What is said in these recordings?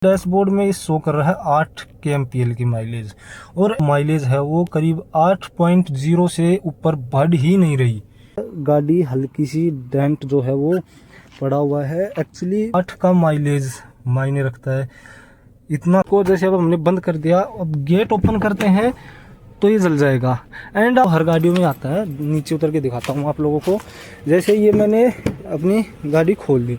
Dashboard में show कर रहा है 8 kmpl की माइलेज, और माइलेज है वो करीब 8.0 से ऊपर बढ़ ही नहीं रही। गाड़ी हल्की सी डेंट जो है वो पड़ा हुआ है। एक्चुअली 8 का माइलेज मायने रखता है इतना को। जैसे अब हमने बंद कर दिया, अब गेट ओपन करते हैं तो ये जल जाएगा। एंड हर गाड़ियों में आता है। नीचे उतर के दिखाता हूँ आप लोगों को। जैसे ये मैंने अपनी गाड़ी खोल दी,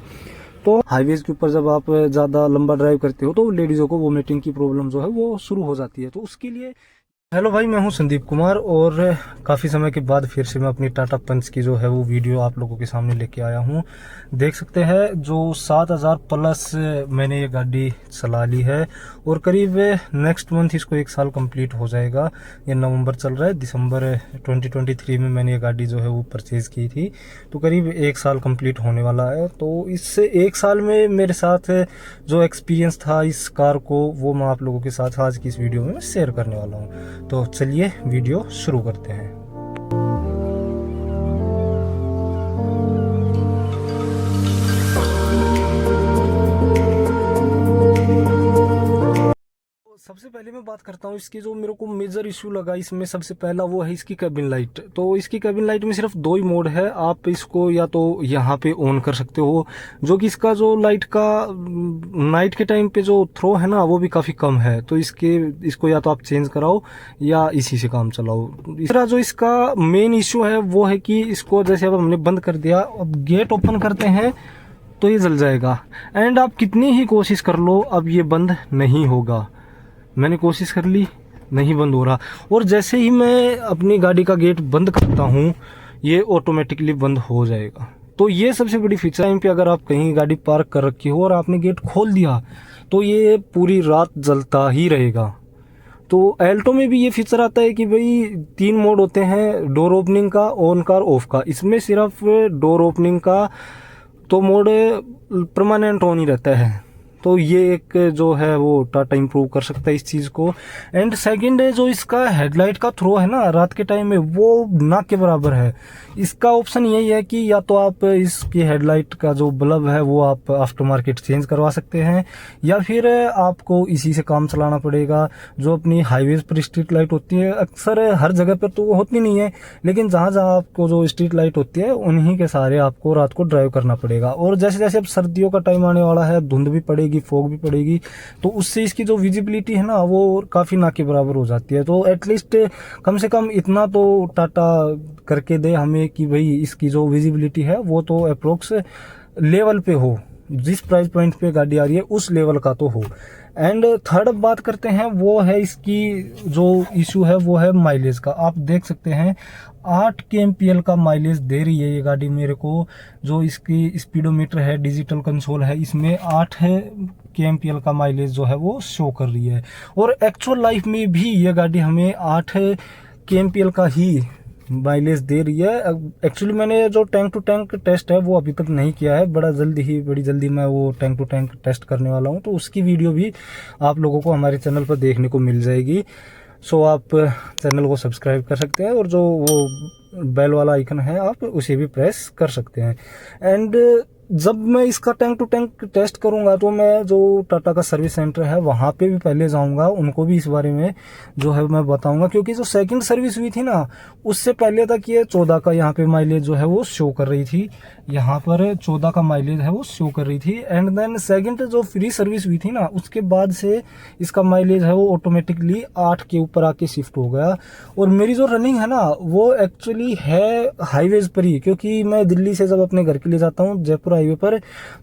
तो हाईवेज के ऊपर जब आप ज़्यादा लंबा ड्राइव करते हो तो लेडीज़ों को वोमिटिंग की प्रॉब्लम जो है वो शुरू हो जाती है। तो उसके लिए हेलो भाई, मैं हूं संदीप कुमार, और काफ़ी समय के बाद फिर से मैं अपनी टाटा पंच की जो है वो वीडियो आप लोगों के सामने लेके आया हूं। देख सकते हैं जो 7000 प्लस मैंने ये गाड़ी चला ली है, और करीब नेक्स्ट मंथ इसको 1 साल कंप्लीट हो जाएगा। ये नवंबर चल रहा है, दिसंबर 2023 में मैंने ये गाड़ी जो है वो परचेज़ की थी, तो करीब 1 साल कंप्लीट होने वाला है। तो इस 1 साल में मेरे साथ जो एक्सपीरियंस था इस कार को, वो मैं आप लोगों के साथ आज की इस वीडियो में शेयर करने वाला हूँ। तो चलिए वीडियो शुरू करते हैं। सबसे पहले मैं बात करता हूँ इसकी जो मेरे को मेजर इशू लगा इसमें। सबसे पहला वो है इसकी कैबिन लाइट। तो इसकी कैबिन लाइट में सिर्फ 2 ही मोड है। आप इसको या तो यहाँ पे ऑन कर सकते हो, जो कि इसका जो लाइट का नाइट के टाइम पे जो थ्रो है ना वो भी काफ़ी कम है। तो इसको या तो आप चेंज कराओ या इसी से काम चलाओ। दूसरा जो इसका मेन इशू है वो है कि इसको जैसे अब हमने बंद कर दिया, अब गेट ओपन करते हैं तो ये जल जाएगा। एंड आप कितनी ही कोशिश कर लो, अब ये बंद नहीं होगा। मैंने कोशिश कर ली, नहीं बंद हो रहा। और जैसे ही मैं अपनी गाड़ी का गेट बंद करता हूँ ये ऑटोमेटिकली बंद हो जाएगा। तो ये सबसे बड़ी फीचर है। पे अगर आप कहीं गाड़ी पार्क कर रखी हो और आपने गेट खोल दिया तो ये पूरी रात जलता ही रहेगा। तो एल्टो में भी ये फीचर आता है कि भाई 3 मोड होते हैं, डोर ओपनिंग का, ऑन का और ऑफ का। इसमें सिर्फ डोर ओपनिंग का तो मोड परमानेंट ऑन ही रहता है। तो ये एक जो है वो टाटा इम्प्रूव कर सकता है इस चीज़ को। एंड सेकंड है जो इसका हेडलाइट का थ्रो है ना रात के टाइम में, वो ना के बराबर है। इसका ऑप्शन यही है कि या तो आप इसकी हेडलाइट का जो बल्ब है वो आप आफ्टर मार्केट चेंज करवा सकते हैं, या फिर आपको इसी से काम चलाना पड़ेगा। जो अपनी हाईवेज पर स्ट्रीट लाइट होती है, अक्सर हर जगह पर तो होती नहीं है, लेकिन जहाँ जहाँ आपको जो स्ट्रीट लाइट होती है उन्हीं के सहारे आपको रात को ड्राइव करना पड़ेगा। और जैसे जैसे अब सर्दियों का टाइम आने वाला है, धुंध भी पड़ेगी, फॉग भी पड़ेगी, तो उससे इसकी जो विजिबिलिटी है ना वो काफ़ी ना के बराबर हो जाती है। तो एटलीस्ट कम से कम इतना तो टाटा करके दे हमें कि भाई इसकी जो विजिबिलिटी है वो तो अप्रोक्स लेवल पे हो, जिस प्राइस पॉइंट पे गाड़ी आ रही है उस लेवल का तो हो। एंड थर्ड बात करते हैं वो है इसकी जो इशू है वो है माइलेज का। आप देख सकते हैं 8 kmpl का माइलेज दे रही है ये गाड़ी मेरे को। जो इसकी स्पीडोमीटर है, डिजिटल कंसोल है, इसमें 8 kmpl का माइलेज जो है वो शो कर रही है। और एक्चुअल लाइफ में भी ये गाड़ी हमें 8 kmpl का ही माइलेज दे रही है। एक्चुअली मैंने जो टैंक टू टैंक टेस्ट है वो अभी तक नहीं किया है। बड़ी जल्दी मैं वो टैंक टू टैंक टेस्ट करने वाला हूँ, तो उसकी वीडियो भी आप लोगों को हमारे चैनल पर देखने को मिल जाएगी। सो आप चैनल को सब्सक्राइब कर सकते हैं, और जो वो बेल वाला आइकन है आप उसे भी प्रेस कर सकते हैं। एंड जब मैं इसका टैंक टू टैंक टेस्ट करूंगा तो मैं जो टाटा का सर्विस सेंटर है वहाँ पे भी पहले जाऊंगा, उनको भी इस बारे में जो है मैं बताऊंगा। क्योंकि जो सेकंड सर्विस हुई थी ना उससे पहले तक ये 14 का यहाँ पे माइलेज जो है वो शो कर रही थी। यहाँ पर 14 का माइलेज है वो शो कर रही थी। एंड देन सेकंड जो फ्री सर्विस हुई थी ना उसके बाद से इसका माइलेज है वो ऑटोमेटिकली 8 के ऊपर आके शिफ्ट हो गया। और मेरी जो रनिंग है ना वो एक्चुअली है हाईवेज पर ही, क्योंकि मैं दिल्ली से जब अपने घर के लिए जाता हूँ जयपुर हाईवे पर,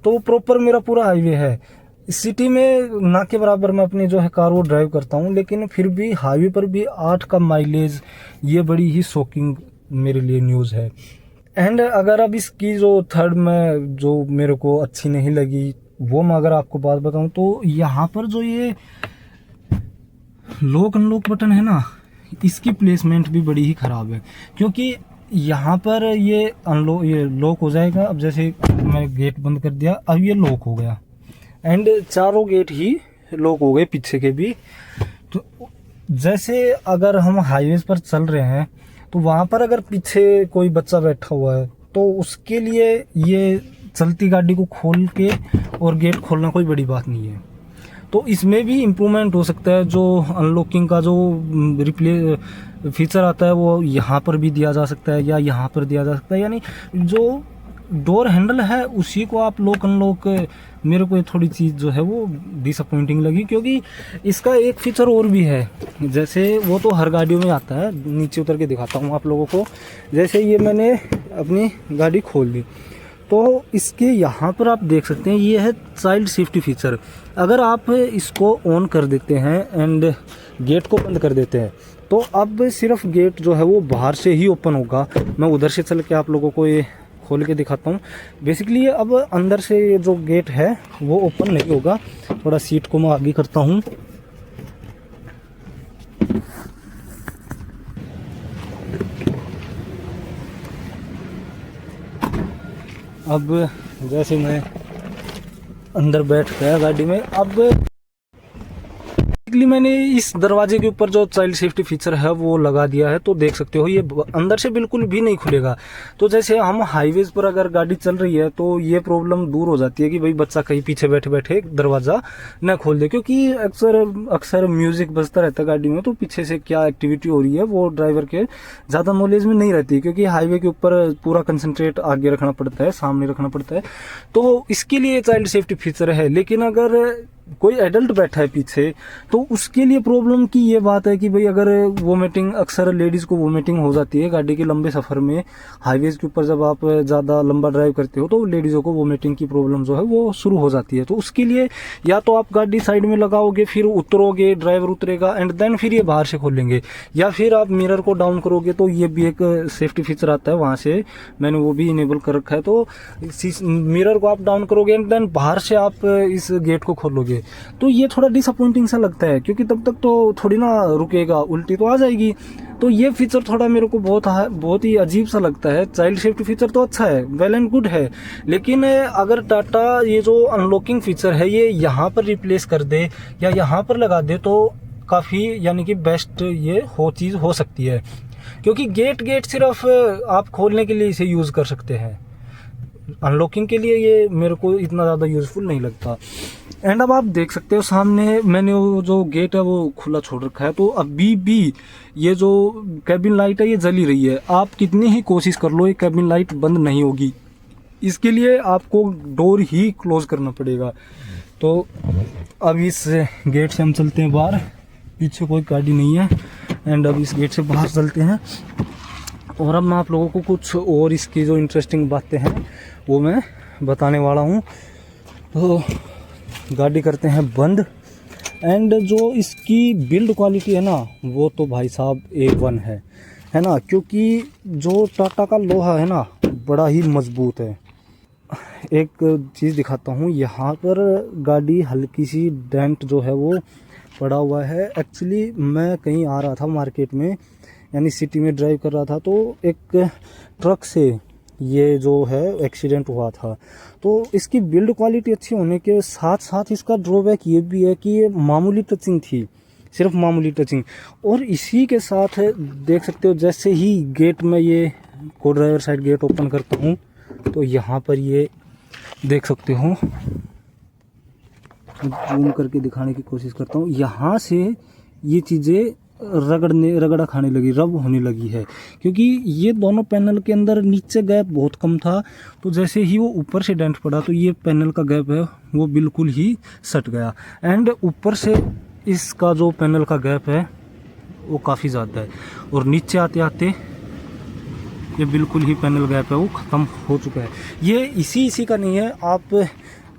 तो प्रॉपर मेरा पूरा हाईवे है। सिटी में ना के बराबर मैं अपनी जो है कार वो ड्राइव करता हूँ, लेकिन फिर भी हाईवे पर भी 8 का माइलेज, ये बड़ी ही शॉकिंग मेरे लिए न्यूज़ है। एंड अगर अब इसकी जो थर्ड में जो मेरे को अच्छी नहीं लगी वो मैं अगर आपको बात बताऊं, तो यहाँ पर जो ये लॉक अनलॉक बटन है ना इसकी प्लेसमेंट भी बड़ी ही ख़राब है। क्योंकि यहाँ पर ये लॉक हो जाएगा। अब जैसे मैं गेट बंद कर दिया, अब ये लॉक हो गया, एंड चारों गेट ही लॉक हो गए पीछे के भी। तो जैसे अगर हम हाईवेज पर चल रहे हैं तो वहाँ पर अगर पीछे कोई बच्चा बैठा हुआ है तो उसके लिए ये चलती गाड़ी को खोल के और गेट खोलना कोई बड़ी बात नहीं है। तो इसमें भी इम्प्रूवमेंट हो सकता है। जो अनलॉकिंग का जो रिप्ले फीचर आता है वो यहाँ पर भी दिया जा सकता है या यहाँ पर दिया जा सकता है, यानी जो डोर हैंडल है उसी को आप लॉक अनलॉक, मेरे को ये थोड़ी चीज़ जो है वो डिसअपॉइंटिंग लगी, क्योंकि इसका एक फीचर और भी है। जैसे वो तो हर गाड़ियों में आता है, नीचे उतर के दिखाता हूँ आप लोगों को। जैसे ये मैंने अपनी गाड़ी खोल दी तो इसके यहाँ पर आप देख सकते हैं ये है चाइल्ड सेफ्टी फीचर। अगर आप इसको ऑन कर देते हैं एंड गेट को बंद कर देते हैं तो अब सिर्फ गेट जो है वो बाहर से ही ओपन होगा। मैं उधर से चल के आप लोगों को ये खोल के दिखाता हूँ। बेसिकली ये अब अंदर से ये जो गेट है वो ओपन नहीं होगा। थोड़ा सीट को मैं आगे करता हूँ। अब जैसे मैं अंदर बैठ गया गाड़ी में, अब मैंने इस दरवाजे के ऊपर जो चाइल्ड सेफ्टी फीचर है वो लगा दिया है। तो देख सकते हो ये अंदर से बिल्कुल भी नहीं खुलेगा। तो जैसे हम हाईवेज पर अगर गाड़ी चल रही है तो ये प्रॉब्लम दूर हो जाती है कि भाई बच्चा कहीं पीछे बैठे बैठे दरवाजा न खोल दे, क्योंकि अक्सर म्यूजिक बजता रहता है गाड़ी में, तो पीछे से क्या एक्टिविटी हो रही है वो ड्राइवर के ज़्यादा नॉलेज में नहीं रहती, क्योंकि हाईवे के ऊपर पूरा कंसंट्रेट आगे रखना पड़ता है, सामने रखना पड़ता है। तो इसके लिए चाइल्ड सेफ्टी फीचर है। लेकिन अगर कोई एडल्ट बैठा है पीछे तो उसके लिए प्रॉब्लम की ये बात है कि भाई अगर वोमिटिंग, अक्सर लेडीज को वोमिटिंग हो जाती है गाड़ी के लंबे सफर में। हाईवेज के ऊपर जब आप ज़्यादा लंबा ड्राइव करते हो तो लेडीज़ों को वोमिटिंग की प्रॉब्लम जो है वो शुरू हो जाती है। तो उसके लिए या तो आप गाड़ी साइड में लगाओगे, फिर उतरोगे, ड्राइवर उतरेगा एंड देन फिर ये बाहर से खोलेंगे, या फिर आप मिरर को डाउन करोगे तो ये भी एक सेफ्टी फीचर आता है वहाँ से, मैंने वो भी इनेबल कर रखा है। तो मिरर को आप डाउन करोगे एंड देन बाहर से आप इस गेट को खोलोगे, तो ये थोड़ा डिसअपॉइंटिंग सा लगता है, क्योंकि तब तक तो थोड़ी ना रुकेगा, उल्टी तो आ जाएगी। तो ये फीचर थोड़ा मेरे को बहुत ही अजीब सा लगता है। चाइल्ड सेफ्टी फीचर तो अच्छा है, वेल एंड गुड है, लेकिन अगर टाटा ये जो अनलॉकिंग फीचर है ये यहाँ पर रिप्लेस कर दे या यहाँ पर लगा दे तो काफ़ी, यानी कि बेस्ट ये चीज़ हो सकती है। क्योंकि गेट सिर्फ आप खोलने के लिए इसे यूज़ कर सकते हैं, अनलॉकिंग के लिए ये मेरे को इतना ज़्यादा यूज़फुल नहीं लगता। एंड अब आप देख सकते हो सामने मैंने वो जो गेट है वो खुला छोड़ रखा है, तो अभी भी ये जो कैबिन लाइट है ये जली रही है। आप कितनी ही कोशिश कर लो ये कैबिन लाइट बंद नहीं होगी, इसके लिए आपको डोर ही क्लोज करना पड़ेगा। तो अब इस गेट से हम चलते हैं बाहर, पीछे कोई गाड़ी नहीं है एंड अब इस गेट से बाहर चलते हैं। और अब मैं आप लोगों को कुछ और इसकी जो इंटरेस्टिंग बातें हैं वो मैं बताने वाला हूँ। तो गाड़ी करते हैं बंद एंड जो इसकी बिल्ड क्वालिटी है ना वो तो भाई साहब A1 है ना, क्योंकि जो टाटा का लोहा है ना बड़ा ही मजबूत है। एक चीज़ दिखाता हूँ, यहाँ पर गाड़ी हल्की सी डेंट जो है वो पड़ा हुआ है। एक्चुअली मैं कहीं आ रहा था मार्केट में, यानी सिटी में ड्राइव कर रहा था, तो एक ट्रक से ये जो है एक्सीडेंट हुआ था। तो इसकी बिल्ड क्वालिटी अच्छी होने के साथ साथ इसका ड्रॉबैक ये भी है कि ये मामूली टचिंग थी, सिर्फ मामूली टचिंग। और इसी के साथ देख सकते हो जैसे ही गेट में ये को ड्राइवर साइड गेट ओपन करता हूँ तो यहाँ पर ये देख सकते हो, जूम करके दिखाने की कोशिश करता हूँ, यहाँ से ये चीज़ें रगड़ा खाने लगी, रब होने लगी है, क्योंकि ये दोनों पैनल के अंदर नीचे गैप बहुत कम था। तो जैसे ही वो ऊपर से डेंट पड़ा तो ये पैनल का गैप है वो बिल्कुल ही सट गया एंड ऊपर से इसका जो पैनल का गैप है वो काफ़ी ज़्यादा है और नीचे आते आते ये बिल्कुल ही पैनल गैप है वो ख़त्म हो चुका है। ये इसी का नहीं है, आप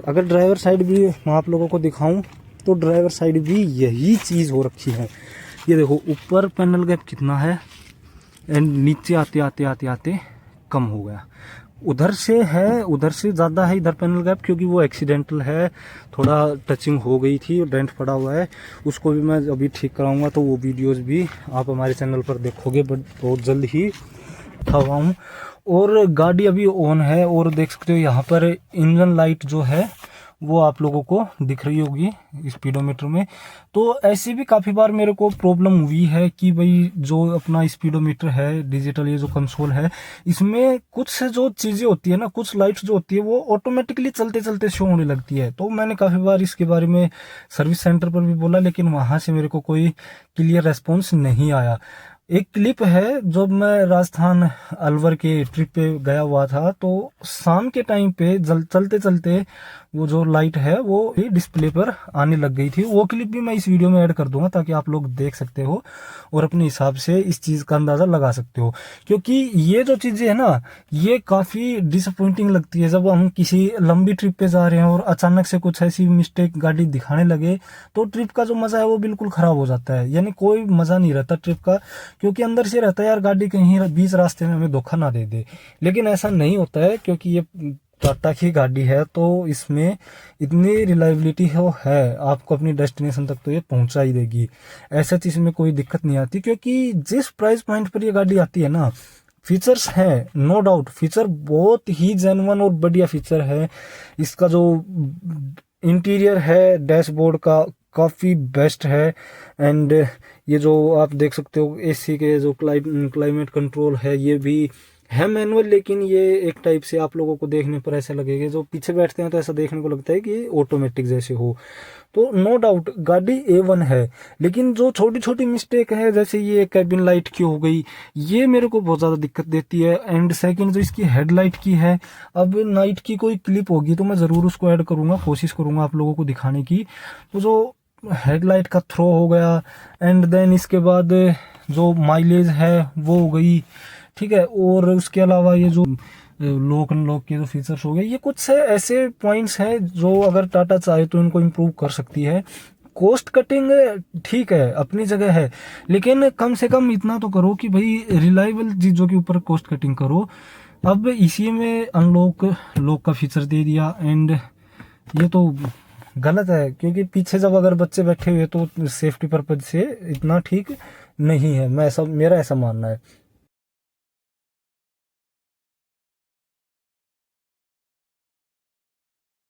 अगर ड्राइवर साइड भी मैं आप लोगों को दिखाऊं तो ड्राइवर साइड भी यही चीज़ हो रखी है। ये देखो ऊपर पैनल गैप कितना है एंड नीचे आते आते आते आते कम हो गया। उधर से ज़्यादा है इधर पैनल गैप, क्योंकि वो एक्सीडेंटल है, थोड़ा टचिंग हो गई थी, डेंट पड़ा हुआ है, उसको भी मैं अभी ठीक कराऊंगा। तो वो वीडियोस भी आप हमारे चैनल पर देखोगे बट बहुत जल्द ही हूँ। और गाड़ी अभी ऑन है और देख सकते हो यहाँ पर इंजन लाइट जो है वो आप लोगों को दिख रही होगी स्पीडोमीटर में। तो ऐसी भी काफ़ी बार मेरे को प्रॉब्लम हुई है कि भाई जो अपना स्पीडोमीटर है डिजिटल, ये जो कंसोल है, इसमें कुछ जो चीज़ें होती है ना, कुछ लाइट्स जो होती है वो ऑटोमेटिकली चलते चलते शो होने लगती है। तो मैंने काफ़ी बार इसके बारे में सर्विस सेंटर पर भी बोला, लेकिन वहाँ से मेरे को कोई क्लियर रेस्पॉन्स नहीं आया। एक क्लिप है, जब मैं राजस्थान अलवर के ट्रिप पे गया हुआ था, तो शाम के टाइम पे चलते चलते वो जो लाइट है वो डिस्प्ले पर आने लग गई थी। वो क्लिप भी मैं इस वीडियो में ऐड कर दूंगा ताकि आप लोग देख सकते हो और अपने हिसाब से इस चीज़ का अंदाज़ा लगा सकते हो। क्योंकि ये जो चीज़ें है ना, ये काफ़ी डिसअपॉइंटिंग लगती है जब हम किसी लंबी ट्रिप पे जा रहे हैं और अचानक से कुछ ऐसी मिस्टेक गाड़ी दिखाने लगे, तो ट्रिप का जो मज़ा है वो बिल्कुल ख़राब हो जाता है। यानी कोई मज़ा नहीं रहता ट्रिप का, क्योंकि अंदर से रहता है यार गाड़ी कहीं बीच रास्ते में हमें धोखा ना दे दे। लेकिन ऐसा नहीं होता है, क्योंकि ये टाटा की गाड़ी है तो इसमें इतनी रिलायबिलिटी है, आपको अपनी डेस्टिनेशन तक तो ये पहुंचा ही देगी। ऐसा चीज़ में कोई दिक्कत नहीं आती, क्योंकि जिस प्राइस पॉइंट पर ये गाड़ी आती है ना, फीचर्स है नो डाउट, फीचर बहुत ही जेन्युइन और बढ़िया फीचर है। इसका जो इंटीरियर है डैशबोर्ड का काफ़ी बेस्ट है। एंड ये जो आप देख सकते हो एसी के जो क्लाइमेट कंट्रोल है, ये भी है मैनुअल, लेकिन ये एक टाइप से आप लोगों को देखने पर ऐसा लगेगा, जो पीछे बैठते हैं तो ऐसा देखने को लगता है कि ये ऑटोमेटिक जैसे हो। तो नो डाउट गाड़ी A1 है, लेकिन जो छोटी छोटी मिस्टेक है, जैसे ये कैबिन लाइट की हो गई, ये मेरे को बहुत ज़्यादा दिक्कत देती है। एंड सेकंड जो इसकी हेडलाइट की है, अब नाइट की कोई क्लिप होगी तो मैं ज़रूर उसको ऐड करूँगा, कोशिश करूँगा आप लोगों को दिखाने की। तो जो हेडलाइट का थ्रो हो गया, एंड देन इसके बाद जो माइलेज है वो हो गई, ठीक है। और उसके अलावा ये जो लॉक अनलॉक के जो फीचर्स हो गए, ये कुछ से ऐसे पॉइंट्स हैं जो अगर टाटा चाहे तो इनको इम्प्रूव कर सकती है। कॉस्ट कटिंग ठीक है, अपनी जगह है, लेकिन कम से कम इतना तो करो कि भाई रिलायबल चीज़ों के ऊपर कॉस्ट कटिंग करो। अब इसी में अनलॉक लॉक का फीचर दे दिया, एंड ये तो गलत है, क्योंकि पीछे जब अगर बच्चे बैठे हुए तो सेफ्टी पर्पज से इतना ठीक नहीं है, मैं ऐसा मेरा ऐसा मानना है।